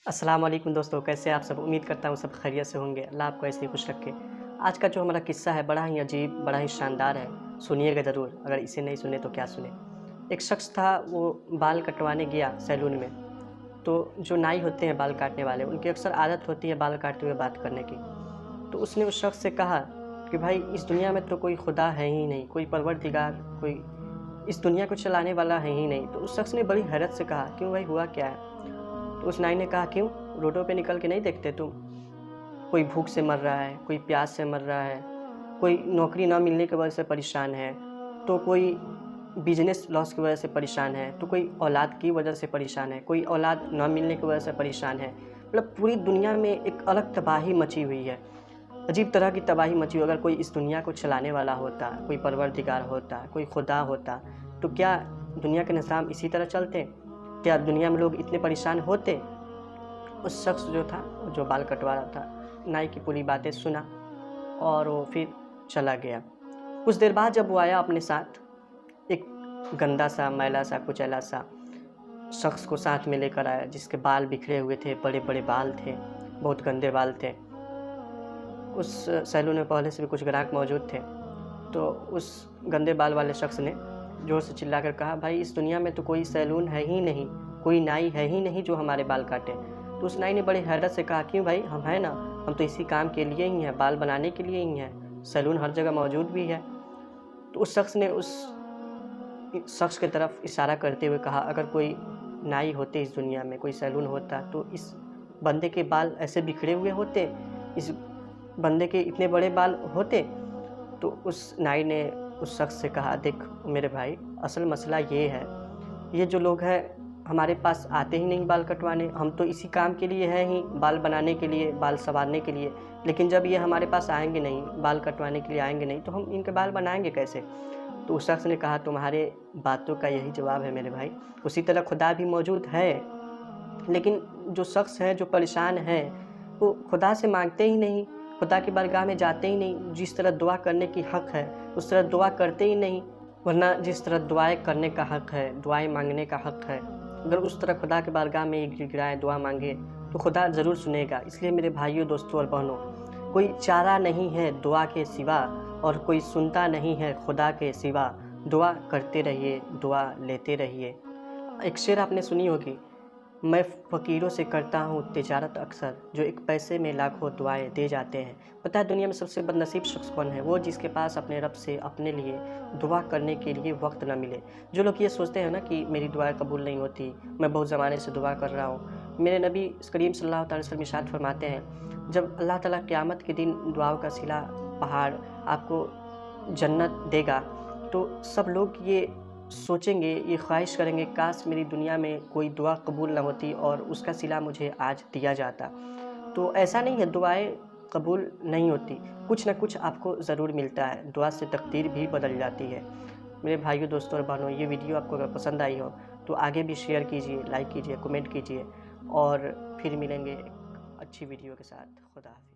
अस्सलाम वालेकुम दोस्तों, कैसे आप सब? उम्मीद करता हूँ सब खैरियत से होंगे। अल्लाह आपको ऐसे ही खुश रखे। आज का जो हमारा किस्सा है बड़ा ही अजीब, बड़ा ही शानदार है। सुनिएगा ज़रूर, अगर इसे नहीं सुने तो क्या सुने। एक शख्स था, वो बाल कटवाने गया सैलून में। तो जो नाई होते हैं बाल काटने वाले, उनकी अक्सर आदत होती है बाल काटते हुए बात करने की। तो उसने उस शख्स से कहा कि भाई, इस दुनिया में तो कोई खुदा है ही नहीं, कोई परवरदिगार, कोई इस दुनिया को चलाने वाला है ही नहीं। तो उस शख्स ने बड़ी हैरत से कहा, क्यों भाई, हुआ क्या है? तो उस नाई ने कहा, क्यों, रोडों पे निकल के नहीं देखते तुम? कोई भूख से मर रहा है, कोई प्यास से मर रहा है, कोई नौकरी ना मिलने की वजह से परेशान है, तो कोई बिजनेस लॉस की वजह से परेशान है, तो कोई औलाद की वजह से परेशान है, कोई औलाद ना मिलने की वजह से परेशान है। मतलब पूरी दुनिया में एक अलग तबाही मची हुई है, अजीब तरह की तबाही मची हुई। अगर कोई इस दुनिया को चलाने वाला होता, कोई परवरदिगार होता, कोई खुदा होता, तो क्या दुनिया के निज़ाम इसी तरह चलते? क्या दुनिया में लोग इतने परेशान होते? उस शख्स जो था, जो बाल कटवा रहा था, नाई की पूरी बातें सुना और वो फिर चला गया। कुछ देर बाद जब वो आया, अपने साथ एक गंदा सा, मैला सा, कुचैला सा शख्स को साथ में लेकर आया, जिसके बाल बिखरे हुए थे, बड़े बड़े बाल थे, बहुत गंदे बाल थे। उस सैलून में पहले से भी कुछ ग्राहक मौजूद थे। तो उस गंदे बाल वाले शख्स ने ज़ोर से चिल्लाकर कहा, भाई, इस दुनिया में तो कोई सैलून है ही नहीं, कोई नाई है ही नहीं जो हमारे बाल काटे। तो उस नाई ने बड़ी हैरत से कहा, क्यों भाई, हम हैं ना, हम तो इसी काम के लिए ही हैं, बाल बनाने के लिए ही हैं, सैलून हर जगह मौजूद भी है। तो उस शख्स ने उस शख्स की तरफ इशारा करते हुए कहा, अगर कोई नाई होते इस दुनिया में, कोई सैलून होता, तो इस बंदे के बाल ऐसे बिखरे हुए होते, इस बंदे के इतने बड़े बाल होते? तो उस नाई ने उस शख्स से कहा, देख मेरे भाई, असल मसला ये है, ये जो लोग हैं हमारे पास आते ही नहीं बाल कटवाने। हम तो इसी काम के लिए हैं ही, बाल बनाने के लिए, बाल संवारने के लिए। लेकिन जब ये हमारे पास आएंगे नहीं, बाल कटवाने के लिए आएंगे नहीं, तो हम इनके बाल बनाएंगे कैसे? तो उस शख्स ने कहा, तुम्हारे बातों का यही जवाब है मेरे भाई। उसी तरह खुदा भी मौजूद है, लेकिन जो शख्स हैं, जो परेशान हैं, वो खुदा से मांगते ही नहीं, खुदा की बारगाह में जाते ही नहीं। जिस तरह दुआ करने की हक़ है, उस तरह दुआ करते ही नहीं। वरना जिस तरह दुआएँ करने का हक़ है, दुआएँ मांगने का हक़ है, अगर उस तरह खुदा की बारगाह में गिड़गिड़ाएँ, दुआ मांगे, तो खुदा ज़रूर सुनेगा। इसलिए मेरे भाइयों, दोस्तों और बहनों, कोई चारा नहीं है दुआ के सिवा, और कोई सुनता नहीं है खुदा के सिवा। दुआ करते रहिए, दुआ लेते रहिए। एक शेर आपने सुनी होगी, मैं फ़कीरों से करता हूँ तिजारत अक्सर, जो एक पैसे में लाखों दुआएं दे जाते हैं। पता है दुनिया में सबसे बदनसीब शख्स कौन है? वो जिसके पास अपने रब से अपने लिए दुआ करने के लिए वक्त ना मिले। जो लोग ये सोचते हैं ना कि मेरी दुआएं कबूल नहीं होती, मैं बहुत ज़माने से दुआ कर रहा हूँ। मेरे नबी करीम सल्लल्लाहु अलैहि वसल्लम इरशाद फरमाते हैं, जब अल्लाह ताला क़यामत के दिन दुआओं का सिला पहाड़ आपको जन्नत देगा, तो सब लोग ये सोचेंगे, ये ख्वाहिश करेंगे, काश मेरी दुनिया में कोई दुआ कबूल ना होती और उसका सिला मुझे आज दिया जाता। तो ऐसा नहीं है दुआएं कबूल नहीं होती, कुछ ना कुछ आपको ज़रूर मिलता है। दुआ से तकदीर भी बदल जाती है। मेरे भाइयों, दोस्तों और बहनों, ये वीडियो आपको अगर पसंद आई हो तो आगे भी शेयर कीजिए, लाइक कीजिए, कमेंट कीजिए, और फिर मिलेंगे एक अच्छी वीडियो के साथ। खुदा हाफ़िज़।